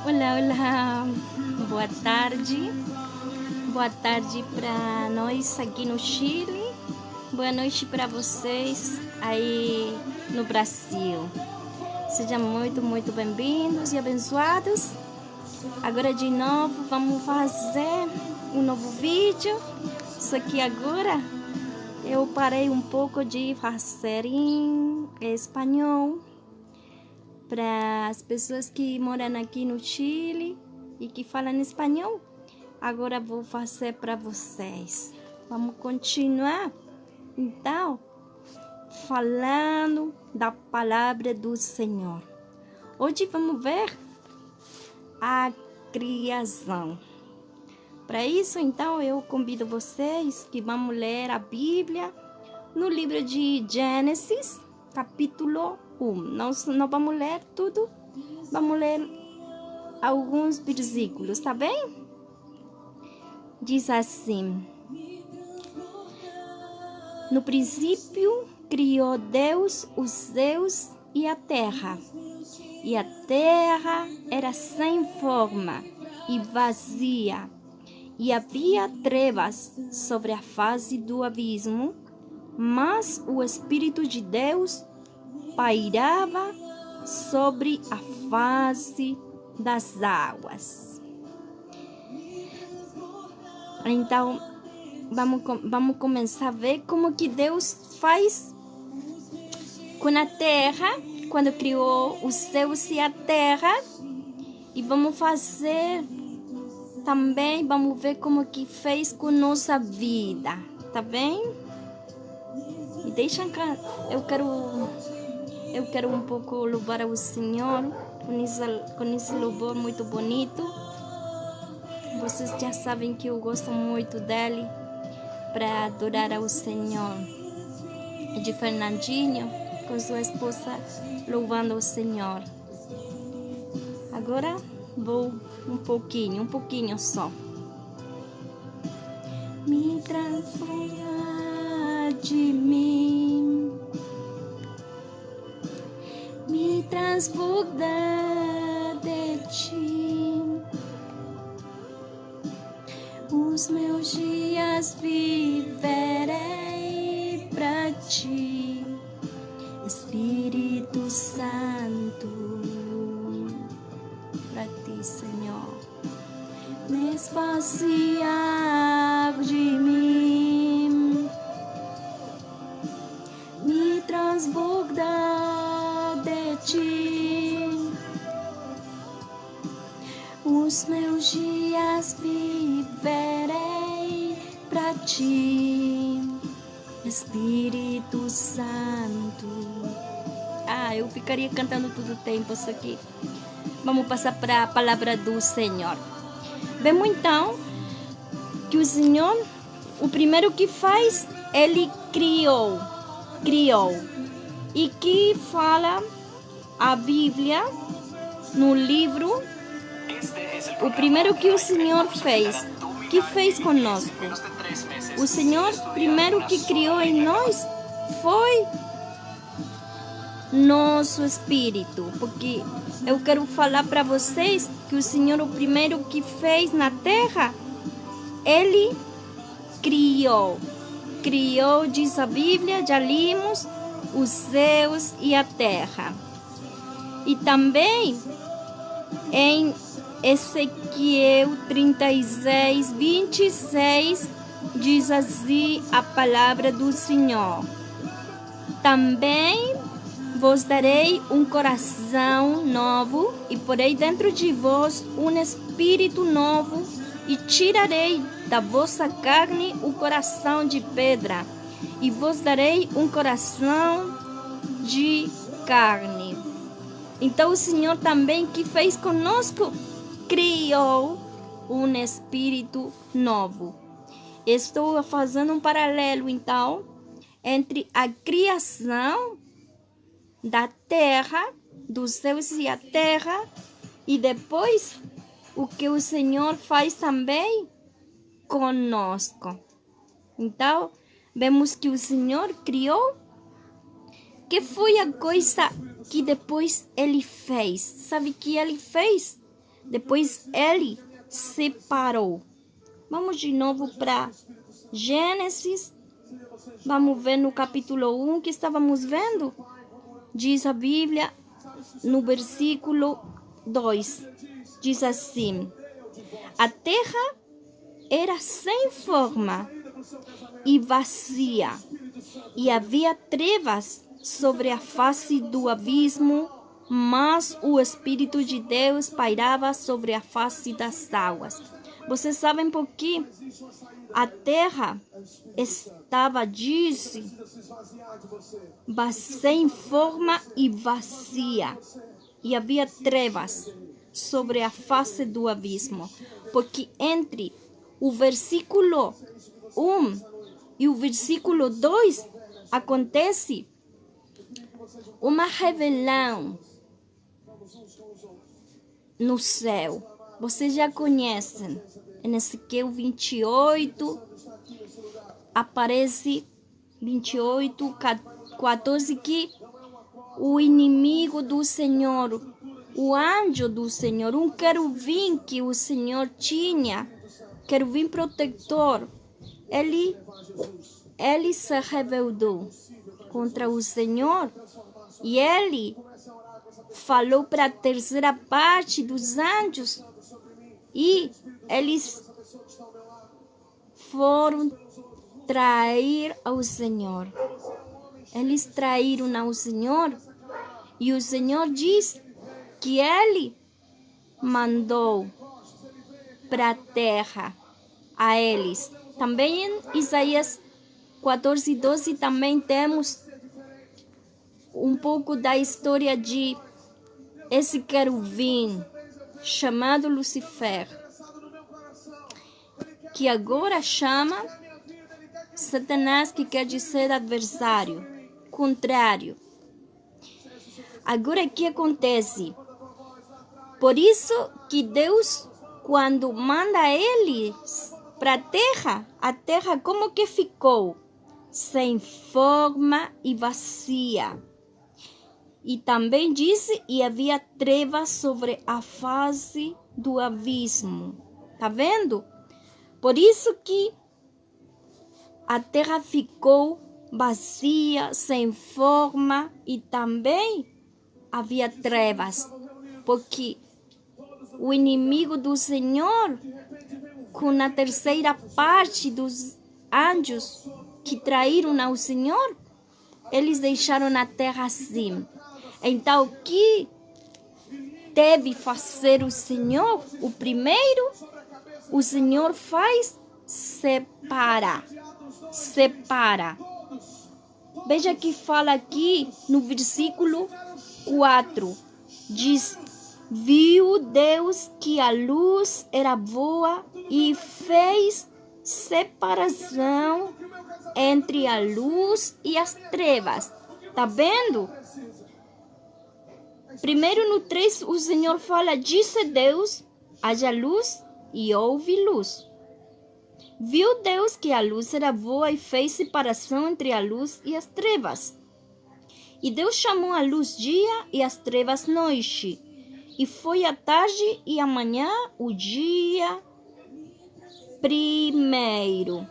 Olá, olá, boa tarde. Boa tarde para nós aqui no Chile. Boa noite para vocês aí no Brasil. Sejam muito bem-vindos e abençoados. Agora de novo vamos fazer um novo vídeo. Só que agora eu parei um pouco de fazer em espanhol para as pessoas que moram aqui no Chile e que falam espanhol. Agora vou fazer para vocês. Vamos continuar, então, falando da palavra do Senhor. Hoje vamos ver a criação. Para isso, então, eu convido vocês que vamos ler a Bíblia no livro de Gênesis, capítulo 1. Nós não vamos ler tudo, vamos ler alguns versículos, tá bem? Diz assim: no princípio criou Deus os céus e a terra era sem forma e vazia, e havia trevas sobre a face do abismo, mas o Espírito de Deus pairava sobre a face das águas. Então, vamos começar a ver como que Deus faz com a terra, quando criou os céus e a terra. E vamos fazer também, vamos ver como que fez com nossa vida, tá bem? E deixa cá, eu quero um pouco louvar ao Senhor com esse louvor muito bonito. Vocês já sabem que eu gosto muito dele para adorar ao Senhor. É de Fernandinho, com sua esposa, louvando ao Senhor. Agora vou um pouquinho só. Me transforma de mim, me transborda de ti. Os meus dias viverei pra ti, Espírito Santo, pra ti, Senhor. Me esvaziar de mim, me transbordar de ti. Os meus dias viverei pra ti, Espírito Santo. Eu ficaria cantando todo o tempo isso aqui. Vamos passar para a palavra do Senhor. Vemos então que o Senhor, o primeiro que faz, Ele criou. E que fala a Bíblia no livro. O primeiro que o Senhor fez, que fez conosco. O Senhor primeiro que criou em nós foi nosso espírito, porque eu quero falar para vocês que o Senhor, o primeiro que fez na terra, Ele criou, diz a Bíblia, já limos, os céus e a terra. E também em Ezequiel 36, 26, diz assim a palavra do Senhor: também vos darei um coração novo, e porei dentro de vós um espírito novo, e tirarei da vossa carne o coração de pedra, e vos darei um coração de carne. Então o Senhor também que fez conosco, criou um espírito novo. Estou fazendo um paralelo, então, entre a criação da terra, dos céus e a terra, e depois o que o Senhor faz também conosco. Então, vemos que o Senhor criou, que foi a coisa que depois Ele fez. Sabe o que Ele fez? Depois ele separou. Vamos de novo para Gênesis. Vamos ver no capítulo 1 que estávamos vendo. Diz a Bíblia no versículo 2. Diz assim: a terra era sem forma e vazia, e havia trevas sobre a face do abismo, mas o Espírito de Deus pairava sobre a face das águas. Vocês sabem por quê? A terra estava, sem forma e vazia, e havia trevas sobre a face do abismo, porque entre o versículo 1 e o versículo 2 acontece uma revelação no céu. Vocês já conhecem, em Ezequiel 28, aparece 28, 14, que o inimigo do Senhor, o anjo do Senhor, um querubim que o Senhor tinha, querubim protetor, ele se rebelou contra o Senhor e ele falou para a terceira parte dos anjos e eles foram trair ao Senhor. Eles traíram ao Senhor e o Senhor diz que ele mandou para a terra a eles. Também em Isaías 14:12 também temos um pouco da história de esse querubim chamado Lucifer, que agora chama Satanás, que quer dizer adversário, contrário. Agora o que acontece? Por isso que Deus, quando manda eles para a terra como que ficou? Sem forma e vazia. E também disse, e havia trevas sobre a face do abismo. Tá vendo? Por isso que a terra ficou vazia, sem forma, e também havia trevas, porque o inimigo do Senhor, com a terceira parte dos anjos que traíram ao Senhor, eles deixaram a terra assim. Então, o que deve fazer o Senhor? O primeiro, o Senhor faz, separa. Veja que fala aqui no versículo 4. Diz: viu Deus que a luz era boa e fez separação entre a luz e as trevas. Tá vendo? Primeiro no 3 o Senhor fala: disse Deus, haja luz, e houve luz. Viu Deus que a luz era boa e fez separação entre a luz e as trevas. E Deus chamou a luz dia e as trevas noite. E foi a tarde e a manhã o dia primeiro.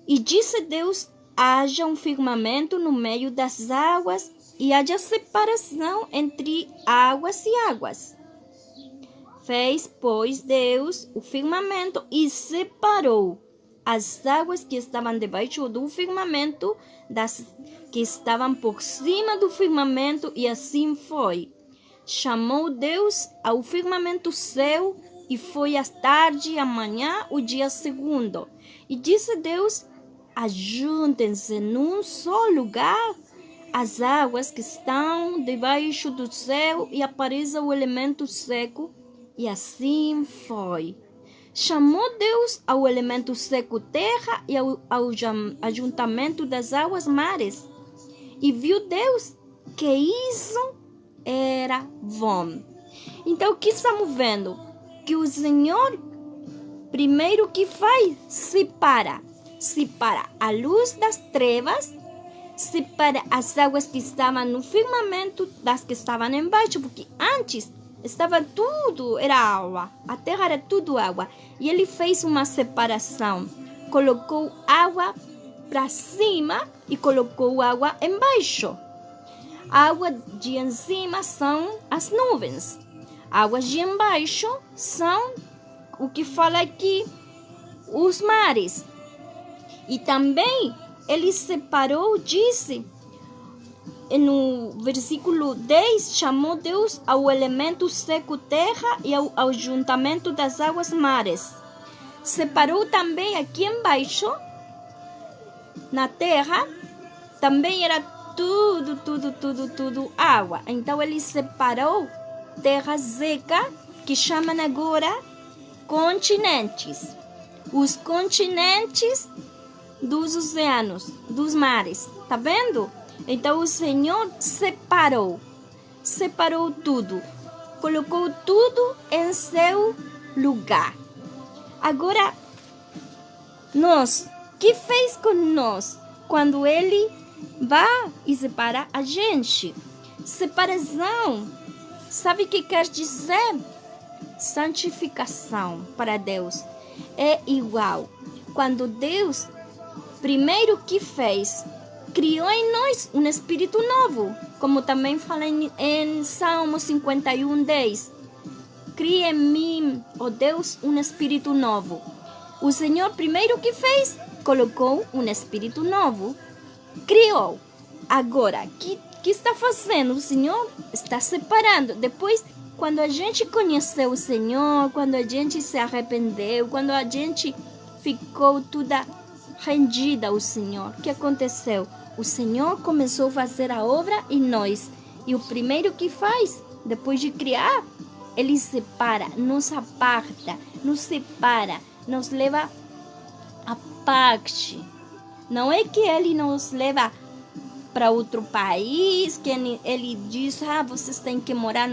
E disse Deus: haja um firmamento no meio das águas e haja separação entre águas e águas. Fez, pois, Deus o firmamento e separou as águas que estavam debaixo do firmamento das que estavam por cima do firmamento, e assim foi. Chamou Deus ao firmamento céu, e foi à tarde e à manhã o dia segundo. E disse Deus: ajuntem-se num só lugar as águas que estão debaixo do céu, e apareça o elemento seco. E assim foi. Chamou Deus ao elemento seco terra e ao ajuntamento das águas mares. E viu Deus que isso era bom. Então, o que estamos vendo? Que o Senhor, primeiro que faz, separa a luz das trevas, separa as águas que estavam no firmamento das que estavam embaixo, porque antes estava tudo, era água. A terra era tudo água. E ele fez uma separação. Colocou água para cima e colocou água embaixo. A água de em cima são as nuvens. Águas de embaixo são o que fala aqui, os mares. E também ele separou, disse, no versículo 10, chamou Deus ao elemento seco terra e ao juntamento das águas mares. Separou também aqui embaixo, na terra, também era tudo água. Então ele separou terra seca, que chamam agora continentes. Os continentes dos oceanos, dos mares. Tá vendo? Então o Senhor separou tudo. Colocou tudo em seu lugar. Agora, nós, que fez com nós quando Ele vai e separa a gente? Separação, sabe o que quer dizer? Santificação para Deus. É igual. Quando Deus, primeiro que fez, criou em nós um espírito novo. Como também fala em Salmo 51:10. Cria em mim, ó Deus, um espírito novo. O Senhor, primeiro que fez, colocou um espírito novo. Criou. Agora, o que está fazendo? O Senhor está separando. Depois, quando a gente conheceu o Senhor, quando a gente se arrependeu, quando a gente ficou toda rendida ao Senhor, o que aconteceu? O Senhor começou a fazer a obra em nós. E o primeiro que faz, depois de criar, Ele separa, nos aparta, nos separa, nos leva à parte. Não é que Ele nos leva para outro país, que Ele diz, vocês têm que morar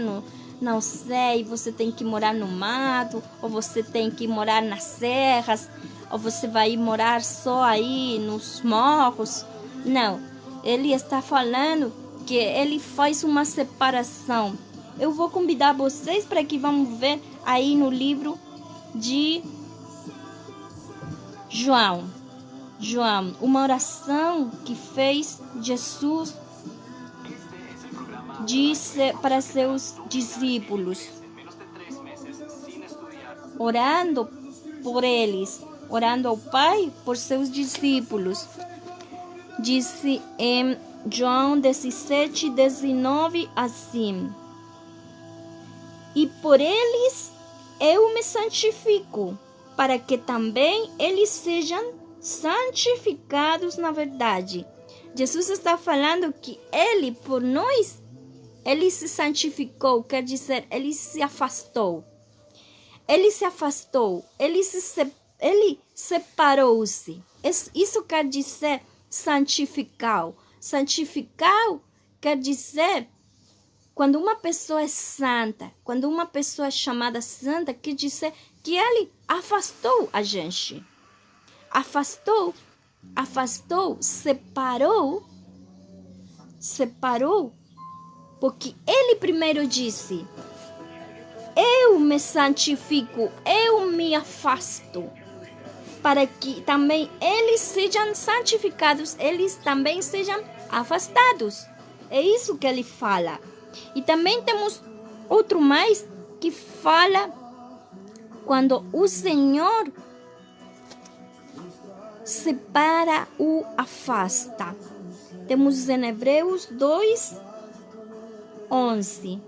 não sei, você tem que morar no mato, ou você tem que morar nas serras, ou você vai morar só aí nos morros. Não, Ele está falando que Ele faz uma separação. Eu vou convidar vocês para que vamos ver aí no livro de João, uma oração que fez Jesus, disse para seus discípulos, orando por eles, orando ao Pai por seus discípulos. Disse em João 17:19 assim: e por eles eu me santifico, para que também eles sejam santificados na verdade. Jesus está falando que Ele, por nós, Ele se santificou, quer dizer, Ele se afastou. Ele se afastou, Ele separou-se. Isso quer dizer santificar. Santificar quer dizer, quando uma pessoa é santa, quando uma pessoa é chamada santa, quer dizer que Ele afastou a gente. Afastou, separou, porque Ele primeiro disse, eu me santifico, eu me afasto, para que também eles sejam santificados, eles também sejam afastados. É isso que Ele fala. E também temos outro mais que fala quando o Senhor separa ou afasta. Temos em Hebreus 2:11.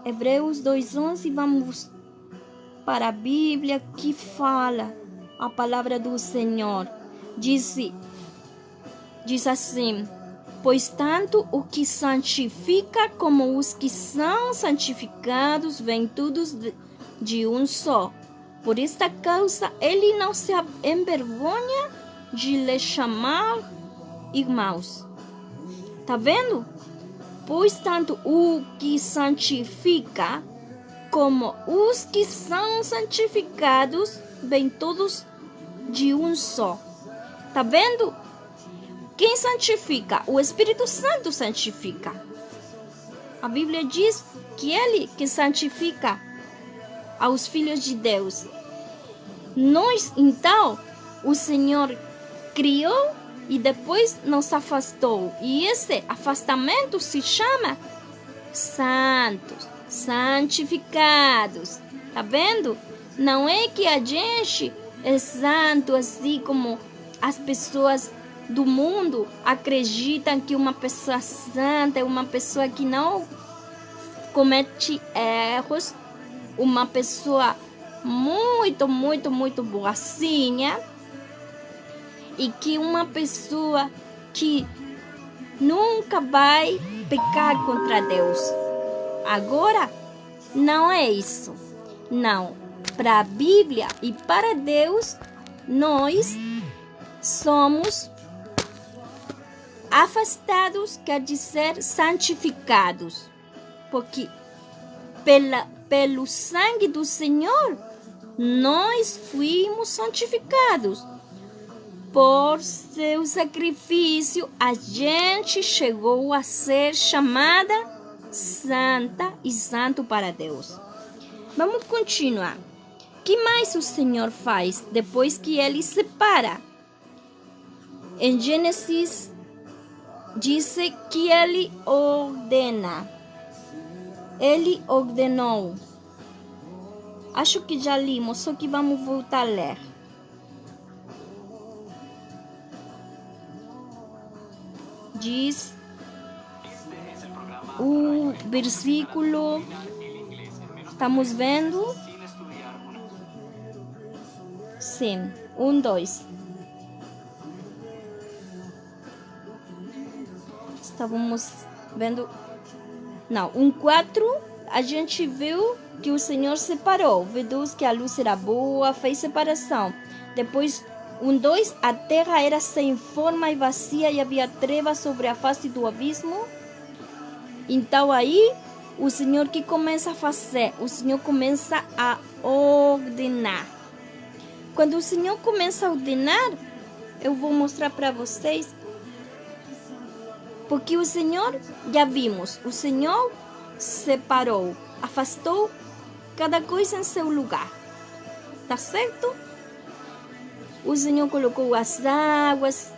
Hebreus 2:11, vamos para a Bíblia que fala a palavra do Senhor. Diz assim: pois tanto o que santifica como os que são santificados vêm todos de um só. Por esta causa, Ele não se envergonha de lhe chamar irmãos. Tá vendo? Pois tanto o que santifica como os que são santificados vêm todos de um só. Tá vendo? Quem santifica? O Espírito Santo santifica. A Bíblia diz que Ele que santifica aos filhos de Deus. Nós, então, o Senhor criou e depois nos afastou. E esse afastamento se chama santos, santificados. Tá vendo? Não é que a gente é santo assim como as pessoas do mundo acreditam que uma pessoa santa é uma pessoa que não comete erros, uma pessoa muito, muito, muito boazinha, e que uma pessoa que nunca vai pecar contra Deus. Agora, não é isso. Não. Para a Bíblia e para Deus, nós somos afastados, quer dizer santificados. Porque pelo sangue do Senhor, nós fomos santificados. Por seu sacrifício, a gente chegou a ser chamada santa e santo para Deus. Vamos continuar. O que mais o Senhor faz depois que Ele separa? Em Gênesis, diz que Ele ordena. Ele ordenou. Acho que já limos, só que vamos voltar a ler. Diz o versículo, estamos vendo? Sim, 1, 2. Estávamos vendo, não, 1, 4, a gente viu que o Senhor separou, viu que a luz era boa, fez separação. Depois 1, 2, a terra era sem forma e vazia e havia trevas sobre a face do abismo. Então aí, o Senhor que começa a fazer? O Senhor começa a ordenar. Quando o Senhor começa a ordenar, eu vou mostrar para vocês. Porque o Senhor, já vimos, o Senhor separou, afastou cada coisa em seu lugar. Tá certo? O Senhor colocou as águas,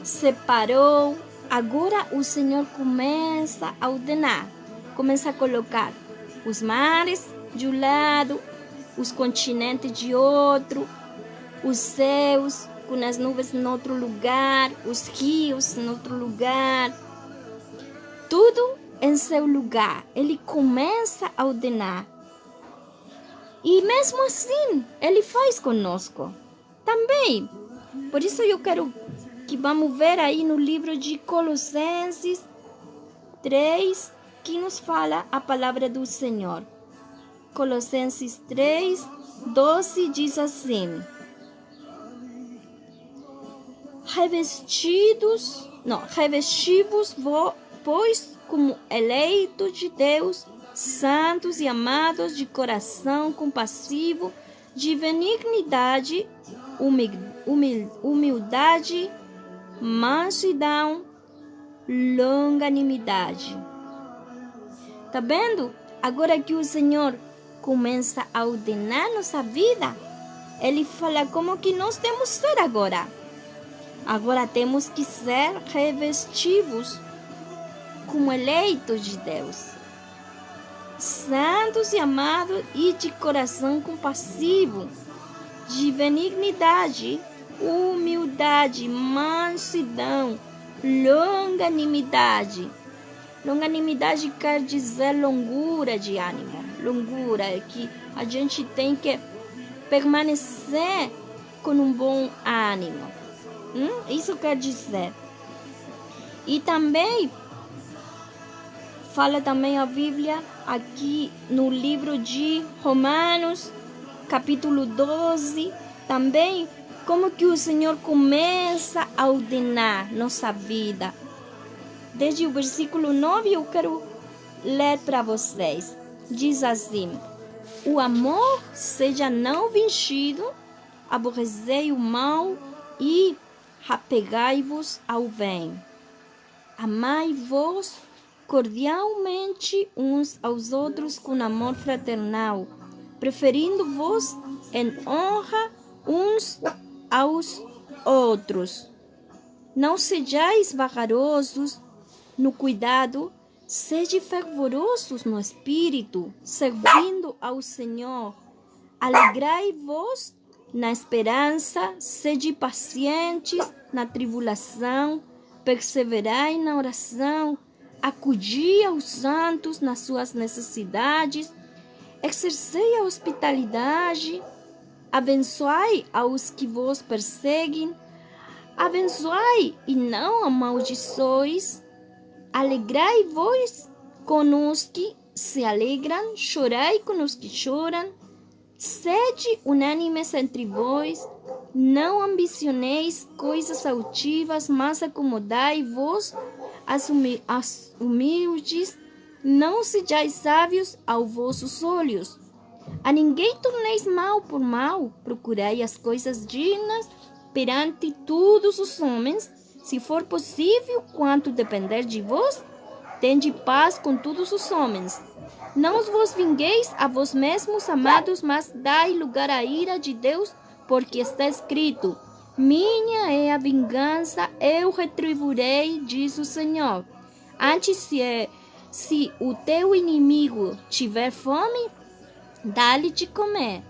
separou. Agora o Senhor começa a ordenar. Começa a colocar os mares de um lado, os continentes de outro, os céus com as nuvens em outro lugar, os rios em outro lugar. Tudo em seu lugar. Ele começa a ordenar. E mesmo assim, Ele faz conosco também. Por isso eu quero que vamos ver aí no livro de Colossenses 3, que nos fala a palavra do Senhor. Colossenses 3, 12 diz assim: revesti-vos, pois, como eleitos de Deus, santos e amados, de coração compassivo, de benignidade, humildade, mansidão, longanimidade. Tá vendo? Agora que o Senhor começa a ordenar nossa vida, Ele fala como que nós temos que ser agora. Agora temos que ser revestidos como eleitos de Deus, santos e amados e de coração compassivo, de benignidade, humildade, mansidão, longanimidade. Longanimidade quer dizer longura de ânimo. Longura é que a gente tem que permanecer com um bom ânimo. Isso quer dizer. E também fala também a Bíblia aqui no livro de Romanos, capítulo 12, também como que o Senhor começa a ordenar nossa vida. Desde o versículo 9 eu quero ler para vocês. Diz assim: o amor seja não vencido, aborrecei o mal e apegai-vos ao bem. Amai-vos cordialmente uns aos outros com amor fraternal, preferindo-vos em honra uns aos outros. Não sejais vagarosos no cuidado, sede fervorosos no espírito, servindo ao Senhor. Alegrai-vos na esperança, sede pacientes na tribulação, perseverai na oração, acudi aos santos nas suas necessidades, exercei a hospitalidade, abençoai aos que vos perseguem, abençoai e não amaldiçois, alegrai-vos com os que se alegram, chorai com os que choram, sede unânimes entre vós, não ambicioneis coisas altivas, mas acomodai-vos às humildes, não sejais sábios aos vossos olhos. A ninguém torneis mal por mal, procurai as coisas dignas perante todos os homens, se for possível, quanto depender de vós, tende paz com todos os homens. Não vos vingueis a vós mesmos, amados, mas dai lugar à ira de Deus, porque está escrito: minha é a vingança, eu retribuirei, diz o Senhor. Antes, se o teu inimigo tiver fome, dá-lhe de comer.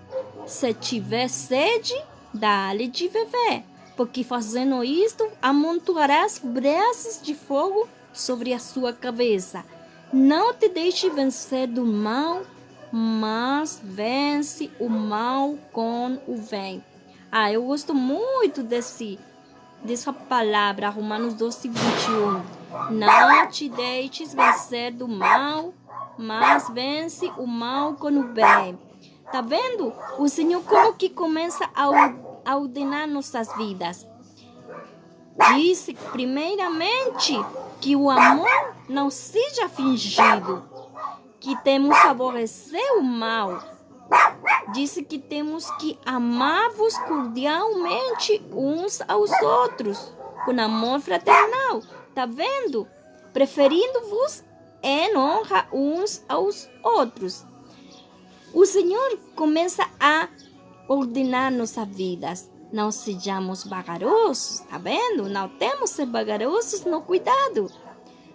Se tiver sede, dá-lhe de beber. Porque fazendo isto, amontoarás brasas de fogo sobre a sua cabeça. Não te deixe vencer do mal, mas vence o mal com o bem. Eu gosto muito dessa palavra, Romanos 12:21. Não te deixes vencer do mal, mas vence o mal com o bem. Tá vendo? O Senhor como que começa a ordenar nossas vidas. Disse, primeiramente, que o amor não seja fingido, que temos que aborrecer o mal. Disse que temos que amar-vos cordialmente uns aos outros, com amor fraternal. Tá vendo? Preferindo-vos em honra uns aos outros. O Senhor começa a ordenar nossas vidas. Não sejamos vagarosos, tá vendo? Não temos que ser vagarosos no cuidado.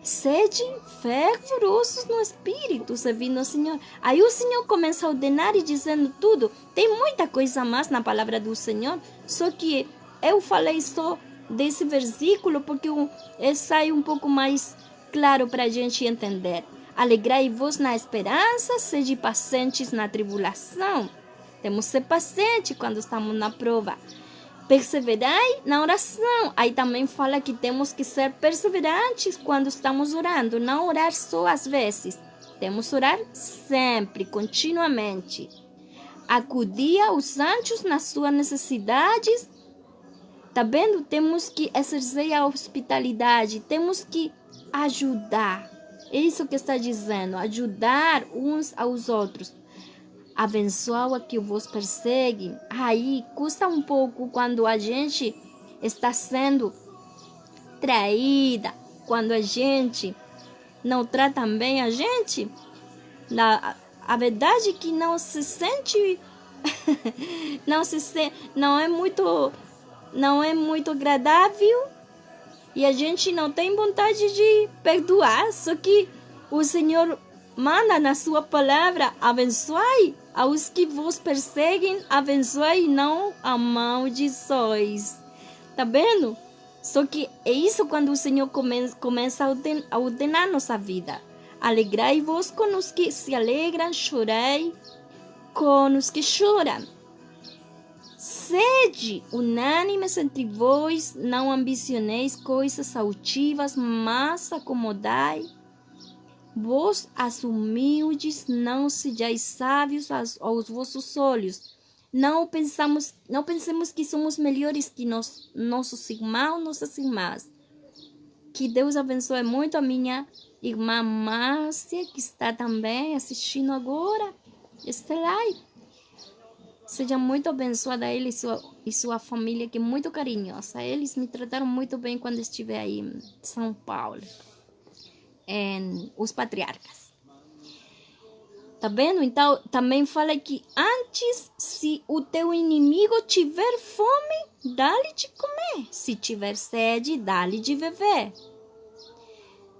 Sede fervorosos no espírito, servindo ao Senhor. Aí o Senhor começa a ordenar e dizendo tudo. Tem muita coisa mais na palavra do Senhor, só que eu falei só desse versículo porque sai um pouco mais claro para a gente entender. Alegrai-vos na esperança, sede pacientes na tribulação. Temos que ser pacientes quando estamos na prova. Perseverai na oração. Aí também fala que temos que ser perseverantes quando estamos orando. Não orar só às vezes. Temos que orar sempre, continuamente. Acudir aos santos nas suas necessidades. Tá vendo? Temos que exercer a hospitalidade. Temos que ajudar. É isso que está dizendo. Ajudar uns aos outros. Abençoa a que vos persegue. Aí custa um pouco quando a gente está sendo traída, quando a gente não trata bem a gente. A verdade é que não se sente, não é muito agradável e a gente não tem vontade de perdoar. Só que o Senhor manda na sua palavra: abençoai aos que vos perseguem, abençoai e não amaldiçois. Tá vendo? Só que é isso quando o Senhor começa a ordenar nossa vida. Alegrai-vos com os que se alegram, chorai com os que choram. Sede unânimes entre vós, não ambicioneis coisas altivas, mas acomodai vós as humildes, não sejais sábios aos vossos olhos. Não pensemos que somos melhores que nossos irmãos, nossas irmãs. Que Deus abençoe muito a minha irmã Márcia, que está também assistindo agora este live. Seja muito abençoada ele e sua família, que é muito carinhosa. Eles me trataram muito bem quando estive aí em São Paulo. em os patriarcas. Tá vendo? Então, também fala que antes, se o teu inimigo tiver fome, dá-lhe de comer. Se tiver sede, dá-lhe de beber.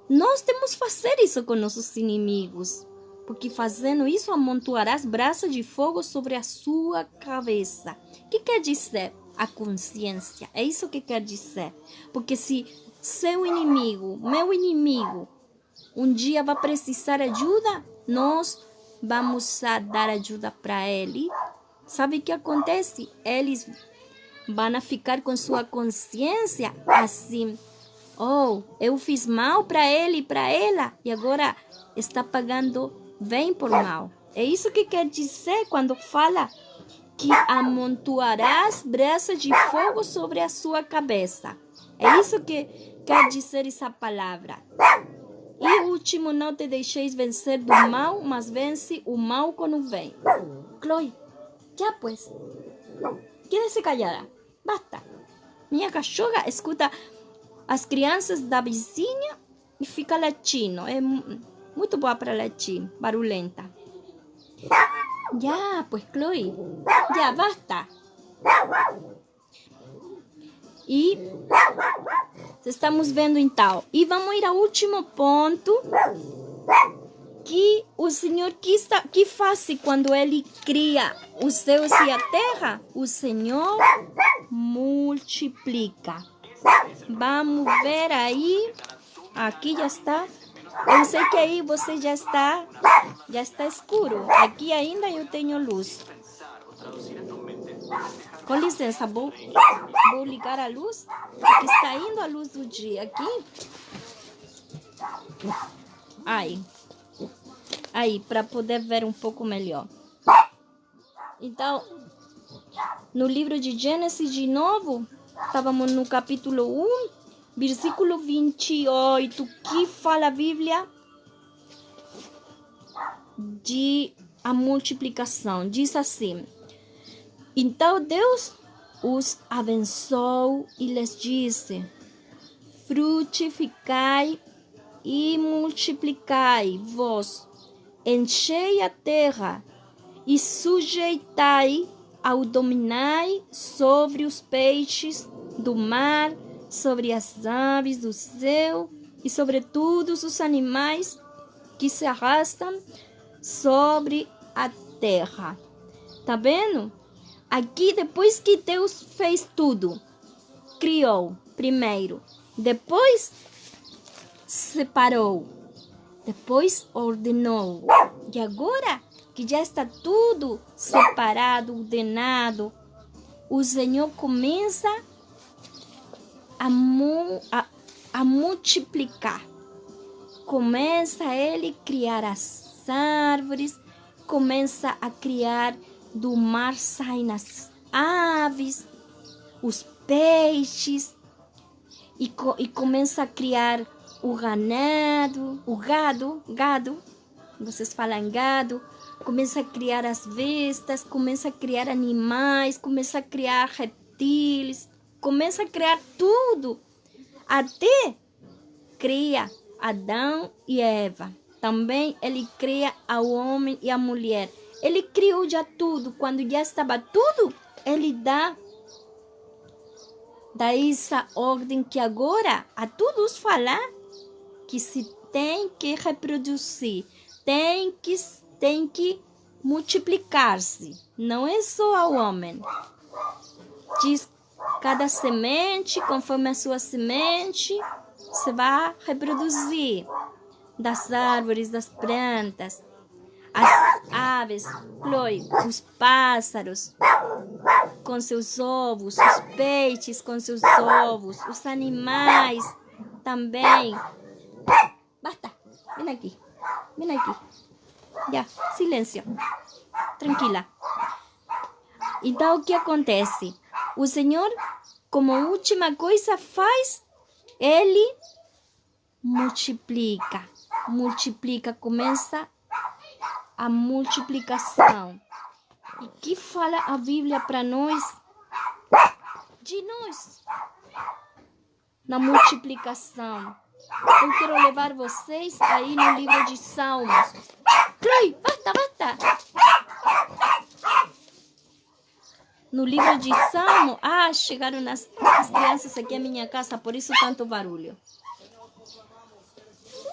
Nós temos que fazer isso com nossos inimigos, porque fazendo isso amontoarás brasas de fogo sobre a sua cabeça. O que quer dizer? A consciência. É isso que quer dizer. Porque se seu inimigo, meu inimigo, um dia vai precisar ajuda, nós vamos a dar ajuda para ele. Sabe o que acontece? Eles vão ficar com sua consciência assim. Oh, eu fiz mal para ele e para ela e agora está pagando bem por mal. É isso que quer dizer quando fala que amontoarás brasas de fogo sobre a sua cabeça. É isso que quer dizer essa palavra. E último, não te deixeis vencer do mal, mas vence o mal quando vem. Chloe, já pues. Quédese callada. Basta. Minha cachorra escuta as crianças da vizinha e fica latindo. É muito boa para latir, barulhenta. Ya, pues Chloe, ya basta. E estamos vendo então. E vamos ir ao último ponto que o Senhor que faz quando Ele cria os céus e a terra. O Senhor multiplica. Vamos ver aí. Aqui já está. Eu sei que aí você já está escuro. Aqui ainda eu tenho luz. Com licença, vou ligar a luz, porque está indo a luz do dia aqui. Aí, para poder ver um pouco melhor. Então, no livro de Gênesis, de novo, estávamos no capítulo 1, versículo 28, que fala a Bíblia de a multiplicação. Diz assim: então Deus os abençoou e lhes disse: frutificai e multiplicai-vos, enchei a terra e sujeitai ao dominai sobre os peixes do mar, sobre as aves do céu e sobre todos os animais que se arrastam sobre a terra. Tá vendo? Aqui, depois que Deus fez tudo, criou primeiro, depois separou, depois ordenou. E agora que já está tudo separado, ordenado, o Senhor começa a multiplicar. Começa Ele a criar as árvores, começa a criar do mar saem as aves, os peixes, e começa a criar o gado, vocês falam gado, começa a criar as bestas, começa a criar animais, começa a criar reptiles, começa a criar tudo, até cria Adão e Eva. Também ele cria o homem e a mulher. Ele criou já tudo. Quando já estava tudo, ele dá essa ordem que agora a todos falar que se tem que reproduzir, tem que multiplicar-se. Não é só ao homem. Diz cada semente, conforme a sua semente, se vai reproduzir das árvores, das plantas. As aves, Chloe, os pássaros com seus ovos, os peixes com seus ovos, os animais também. Basta, vem aqui. Já, silêncio. Tranquila. Então, o que acontece? O Senhor, como última coisa, faz, Ele multiplica, começa a multiplicação. E que fala a Bíblia para nós? De nós. Na multiplicação. eu quero levar vocês aí no livro de Salmos. Chloe, basta! No livro de Salmo, chegaram as crianças aqui à minha casa, por isso tanto barulho.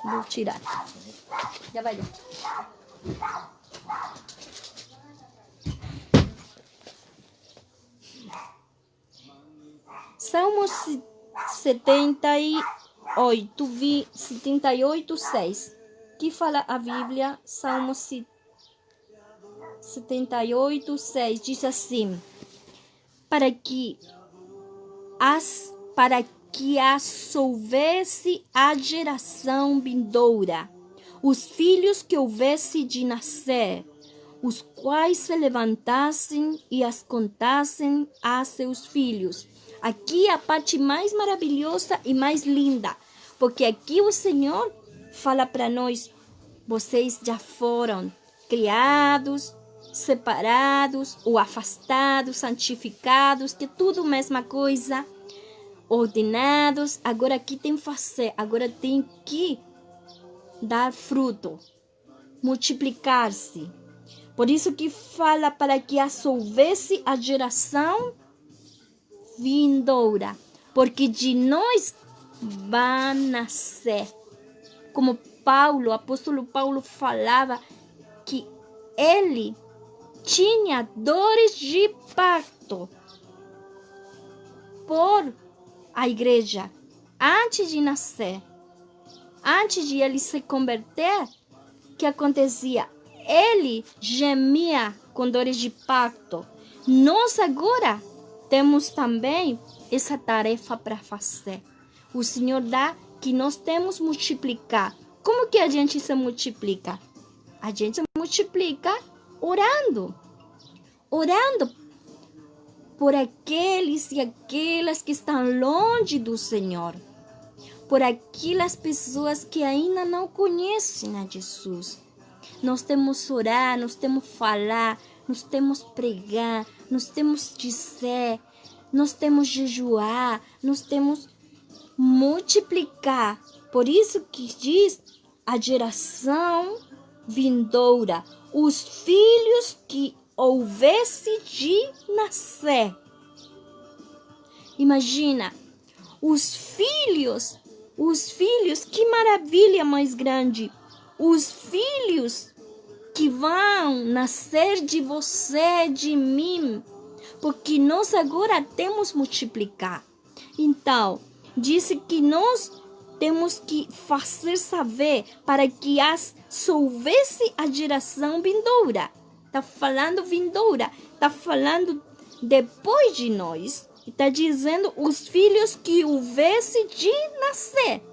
Vou tirar. Já vai. Salmo 78, 6. Que fala a Bíblia? Salmo 78, 6. Diz assim: para que soubesse a geração vindoura, os filhos que houvesse de nascer, os quais se levantassem e as contassem a seus filhos. Aqui é a parte mais maravilhosa e mais linda, porque aqui o Senhor fala para nós: vocês já foram criados, separados ou afastados, santificados, que tudo a mesma coisa, ordenados. Agora aqui tem que fazer, agora tem que dar fruto, multiplicar-se. Por isso que fala para que soubesse a geração vindoura, porque de nós vai nascer. Como Paulo, o apóstolo Paulo falava que ele tinha dores de parto por a igreja antes de nascer, antes de ele se converter. O que acontecia? Ele gemia com dores de parto. Nós agora temos também essa tarefa para fazer. O Senhor dá que nós temos que multiplicar. Como que a gente se multiplica? A gente se multiplica orando por aqueles e aquelas que estão longe do Senhor, por aquelas pessoas que ainda não conhecem a Jesus. Nós temos que orar, nós temos que falar, nós temos que pregar, nós temos que dizer, nós temos que jejuar, nós temos que multiplicar. Por isso que diz a geração vindoura, os filhos que houvesse de nascer. Imagina, os filhos, que maravilha mais grande. Os filhos que vão nascer de você, de mim, porque nós agora temos que multiplicar. Então, disse que nós temos que fazer saber para que soubesse a geração vindoura. Está falando vindoura, está falando depois de nós. Está dizendo os filhos que houvesse de nascer,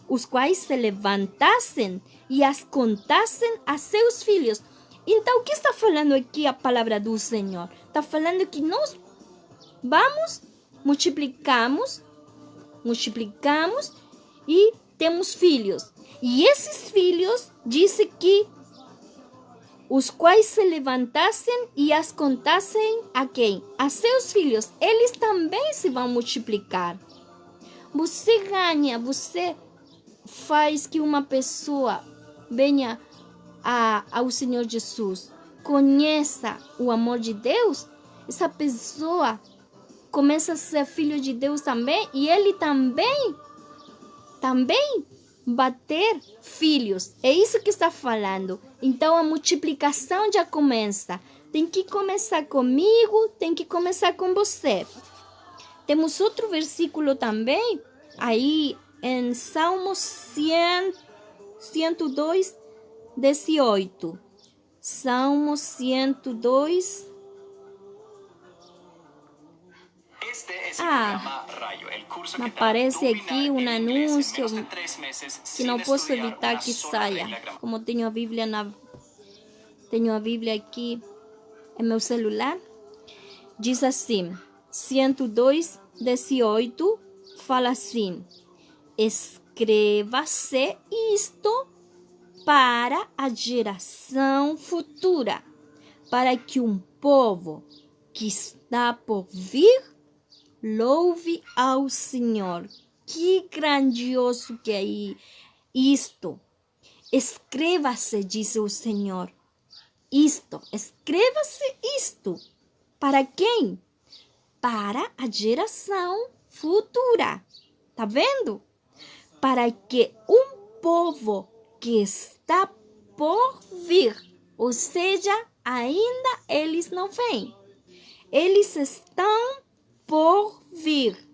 os quais se levantassem e as contassem a seus filhos. Então, o que está falando aqui a palavra do Senhor? Está falando que nós vamos, multiplicamos e temos filhos. E esses filhos, disse que os quais se levantassem e as contassem a quem? A seus filhos. Eles também se vão multiplicar. Você ganha, você faz que uma pessoa venha ao Senhor Jesus, conheça o amor de Deus. Essa pessoa começa a ser filho de Deus também, e ele também vai ter filhos. É isso que está falando. Então a multiplicação já começa. Tem que começar comigo, tem que começar com você. Temos outro versículo também, aí em Salmo 102, 18. Salmo 102. Me aparece aqui um anúncio que não posso evitar que saia. Como tenho a Bíblia aqui em meu celular. Diz assim, 102, 18, fala assim: escreva-se isto para a geração futura, para que um povo que está por vir louve ao Senhor, Que grandioso que é isto. Escreva-se, diz o Senhor. Escreva-se isto. Para quem? Para a geração futura. Tá vendo? Para que um povo que está por vir, ou seja, ainda eles não vêm. Eles estão por vir.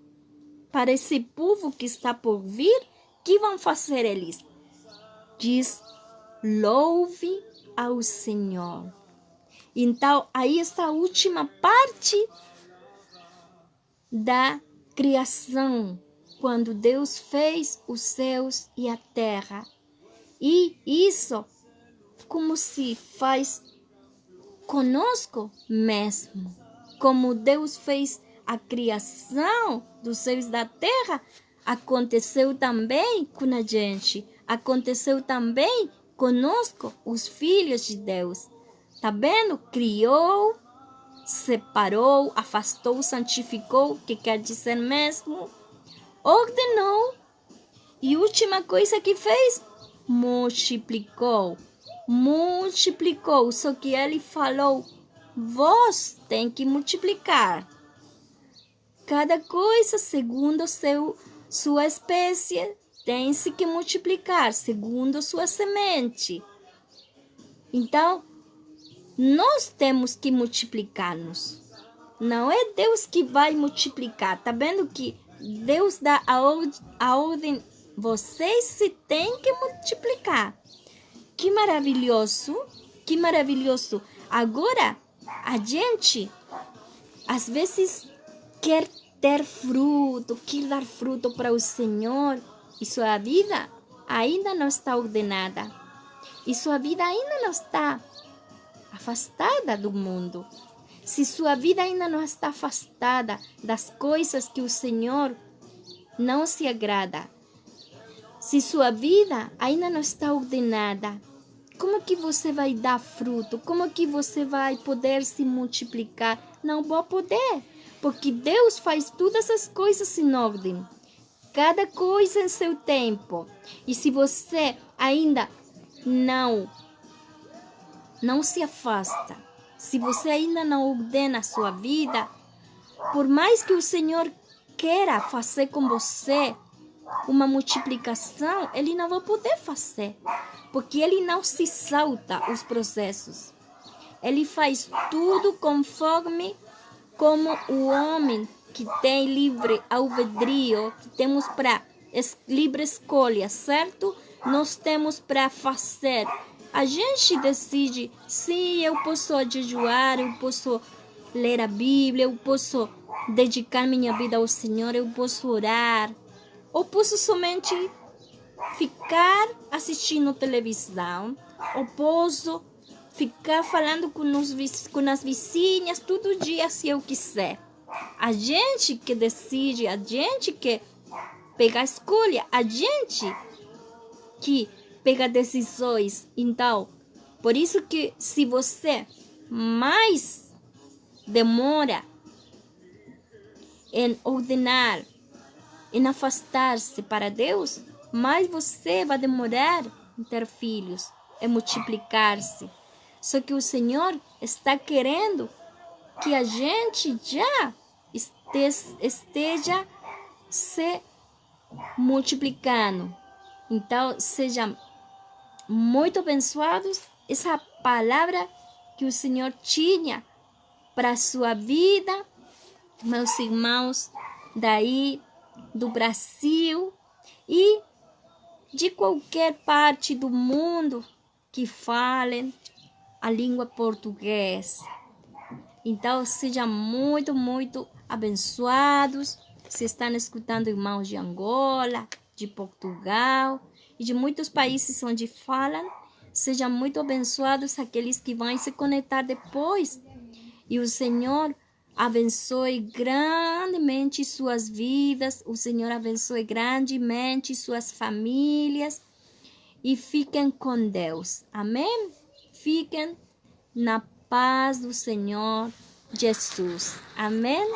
Para esse povo que está por vir, que vão fazer eles? Diz, louve ao Senhor. Então, aí está a última parte da criação, quando Deus fez os céus e a terra. E isso, como se faz conosco mesmo. Como Deus fez a criação dos céus e da terra, aconteceu também com a gente. Aconteceu também conosco, os filhos de Deus. Tá vendo? Criou, separou, afastou, santificou, que quer dizer mesmo, ordenou. E última coisa que fez, multiplicou. Multiplicou. Só que ele falou, vós tem que multiplicar. Cada coisa segundo sua espécie tem-se que multiplicar, segundo sua semente. Então, nós temos que multiplicar-nos. Não é Deus que vai multiplicar. Tá vendo que Deus dá a ordem, vocês se têm que multiplicar. Que maravilhoso, que maravilhoso. Agora, a gente, às vezes, quer ter fruto, quer dar fruto para o Senhor, e sua vida ainda não está ordenada. E sua vida ainda não está afastada do mundo. Se sua vida ainda não está afastada das coisas que o Senhor não se agrada, se sua vida ainda não está ordenada, como que você vai dar fruto? Como que você vai poder se multiplicar? Não vou poder, porque Deus faz todas as coisas em ordem. Cada coisa em seu tempo. E se você ainda não se afasta, se você ainda não ordena a sua vida, por mais que o Senhor queira fazer com você uma multiplicação, Ele não vai poder fazer, porque Ele não se salta os processos. Ele faz tudo conforme como o homem que tem livre albedrio, que temos para livre escolha, certo? Nós temos para fazer. A gente decide, sim, eu posso jejuar, eu posso ler a Bíblia, eu posso dedicar minha vida ao Senhor, eu posso orar, ou posso somente ficar assistindo televisão, ou posso ficar falando com as vizinhas todo dia se eu quiser. A gente que decide, a gente que pega a escolha, a gente que pega decisões. Então, por isso que se você mais demora em ordenar, em afastar-se para Deus, mais você vai demorar em ter filhos, em multiplicar-se. Só que o Senhor está querendo que a gente já esteja se multiplicando. Então, sejam muito abençoados. Essa palavra que o Senhor tinha para a sua vida, meus irmãos daí do Brasil e de qualquer parte do mundo que falem a língua portuguesa. Então, sejam muito, muito abençoados. Se estão escutando irmãos de Angola, de Portugal e de muitos países onde falam, sejam muito abençoados aqueles que vão se conectar depois. E o Senhor abençoe grandemente suas vidas, o Senhor abençoe grandemente suas famílias e fiquem com Deus. Amém? Fiquem na paz do Senhor Jesus. Amém?